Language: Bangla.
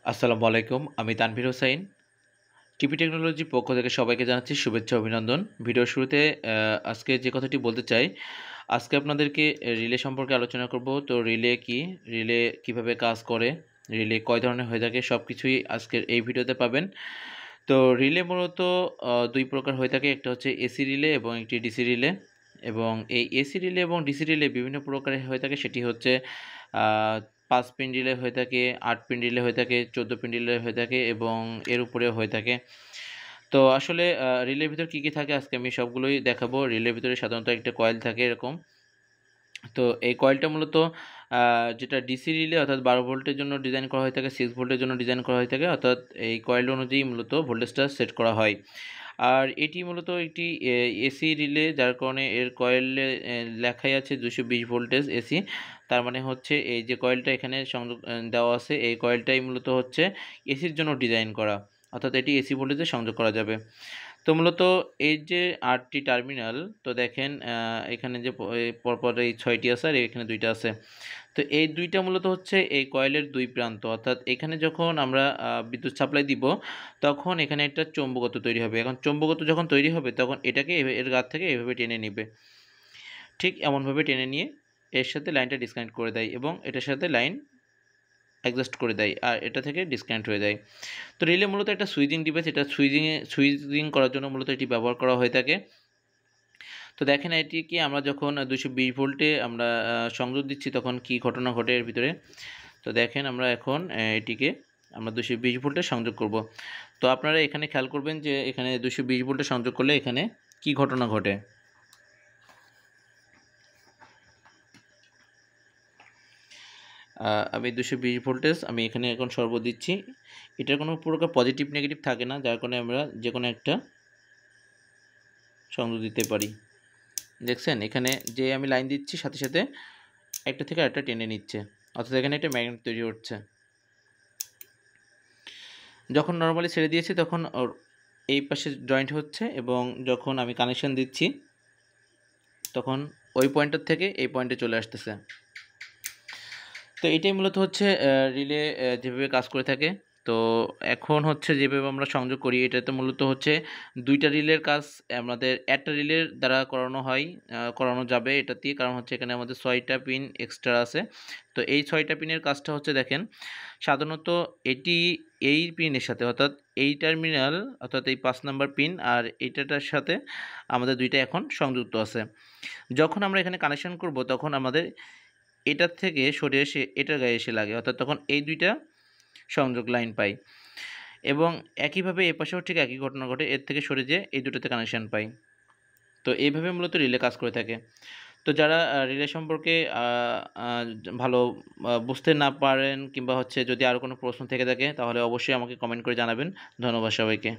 আসসালামু আলাইকুম। আমি তানভীর হোসাইন। টিপি টেকনোলজির পক্ষ থেকে সবাইকে জানাচ্ছি শুভেচ্ছা অভিনন্দন। ভিডিওর শুরুতে আজকে যে কথাটি বলতে চাই, আজকে আপনাদেরকে রিলে সম্পর্কে আলোচনা করব। তো রিলে কি? রিলে কিভাবে কাজ করে? রিলে কয় ধরনের হয়ে থাকে? সবকিছুই আজকের এই ভিডিওতে পাবেন। তো রিলে মূলত ২ প্রকার হয়ে থাকে। একটা হচ্ছে এসি রিলে এবং একটি ডিসি রিলে। এবং এই এসি রিলে এবং ডিসি রিলে বিভিন্ন প্রকারের হয়ে থাকে। সেটি হচ্ছে আ ৫ পিন রিলে হয়ে থাকে, ৮ পিন রিলে হয়ে থাকে, ১৪ পিন রিলে হয়ে থাকে এবং এর উপরেও হয়ে থাকে। তো আসলে রিলের ভিতর কী, কী থাকে আজকে আমি সবগুলোই দেখাবো। রিলের ভিতরে সাধারণত একটা কয়েল থাকে এরকম। তো এই কয়েলটা মূলত আ যেটা ডিসি রিলে অর্থাৎ ১২ ভোল্টের জন্য ডিজাইন করা হয়ে থাকে, 6 ভোল্টের জন্য ডিজাইন করা হয়ে থাকে। অর্থাৎ এই কয়েল অনুযায়ী মূলত ভোল্টেজটা সেট করা হয়। আর এটি মূলত একটি এসি রিলে, যার কারণে এর কয়েলে লেখাই আছে ২২০ ভোল্টেজ এসি। তার মানে হচ্ছে এই যে কয়েলটা এখানে সংযোগ দেওয়া আছে, এই কয়েলটাই মূলত হচ্ছে এসির জন্য ডিজাইন করা। অর্থাৎ এটি এসি ভোল্টেজে সংযোগ করা যাবে। তো মূলত এই যে ৮টি টার্মিনাল, তো দেখেন এখানে যে পরপর এই ৬টি আছে আর এখানে ২টা আছে। তো এই ২টা মূলত হচ্ছে এই কয়েলের ২ প্রান্ত। অর্থাৎ এখানে যখন আমরা বিদ্যুৎ সাপ্লাই দিব, তখন এখানে একটা চৌম্বকত্ব তৈরি হবে। এখন চৌম্বকত্ব যখন তৈরি হবে, তখন এটাকে এর গা থেকে এভাবে টেনে নিবে। ঠিক এমনভাবে টেনে নিয়ে এর সাথে লাইনটা ডিসকানেক্ট করে দেয় এবং এটার সাথে লাইন অ্যাডজাস্ট করে দেয় আর এটা থেকে ডিসকানেক্ট হয়ে যায়। তো রিলে মূলত একটা সুইচিং ডিভাইস। এটা সুইচিং করার জন্য মূলত এটি ব্যবহার করা হয়ে থাকে। তো দেখেন এটিকে আমরা যখন ২২০ ভোল্টে আমরা সংযোগ দিচ্ছি, তখন কি ঘটনা ঘটে এর ভিতরে। তো দেখেন আমরা এখন এটিকে আমরা ২২০ ভোল্টে সংযোগ করব। তো আপনারা এখানে খেয়াল করবেন যে এখানে ২২০ ভোল্টে সংযোগ করলে এখানে কি ঘটনা ঘটে। আমি ২২০ ভোল্টেজ আমি এখানে এখন সরবরাহ দিচ্ছি। এটার কোনো প্রকার পজিটিভ নেগেটিভ থাকে না, যার কারণে আমরা যেকোনো একটা সংযোগ দিতে পারি। দেখছেন এখানে যে আমি লাইন দিচ্ছি, সাথে সাথে একটা থেকে আরেকটা টেনে নিচ্ছে। অর্থাৎ এখানে একটা ম্যাগনেট তৈরি হচ্ছে। যখন নরমালি ছেড়ে দিয়েছি, তখন ওর এই পাশে জয়েন্ট হচ্ছে এবং যখন আমি কানেকশন দিচ্ছি, তখন ওই পয়েন্টার থেকে এই পয়েন্টে চলে আসতেছে। তো এটাই মূলত হচ্ছে রিলে যেভাবে কাজ করে থাকে। তো এখন হচ্ছে যেভাবে আমরা সংযোগ করি, এটাতে মূলত হচ্ছে ২টা রিলের কাজ আমাদের একটা রিলের দ্বারা করানো হয়, করানো যাবে এটা দিয়ে। কারণ হচ্ছে এখানে আমাদের ৬টা পিন এক্সট্রা আছে। তো এই ৬টা পিনের কাজটা হচ্ছে দেখেন, সাধারণত এটি এই পিনের সাথে অর্থাৎ এই টার্মিনাল অর্থাৎ এই ৫ নাম্বার পিন আর এইটাটার সাথে আমাদের ২টা এখন সংযুক্ত আছে। যখন আমরা এখানে কানেকশন করব, তখন আমাদের এটার থেকে সরে এসে এটার গায়ে এসে লাগে। অর্থাৎ তখন এই ২টা সংযোগ লাইন পাই এবং একইভাবে এপাশেও ঠিক একই ঘটনা ঘটে। এর থেকে সরে যেয়ে এই দুটোতে কানেকশন পাই। তো এইভাবে মূলত রিলে কাজ করে থাকে। তো যারা রিলে সম্পর্কে আ আ ভালো বুঝতে না পারেন কিংবা হচ্ছে যদি আরও কোনো প্রশ্ন থেকে থাকে, তাহলে অবশ্যই আমাকে কমেন্ট করে জানাবেন। ধন্যবাদ সবাইকে।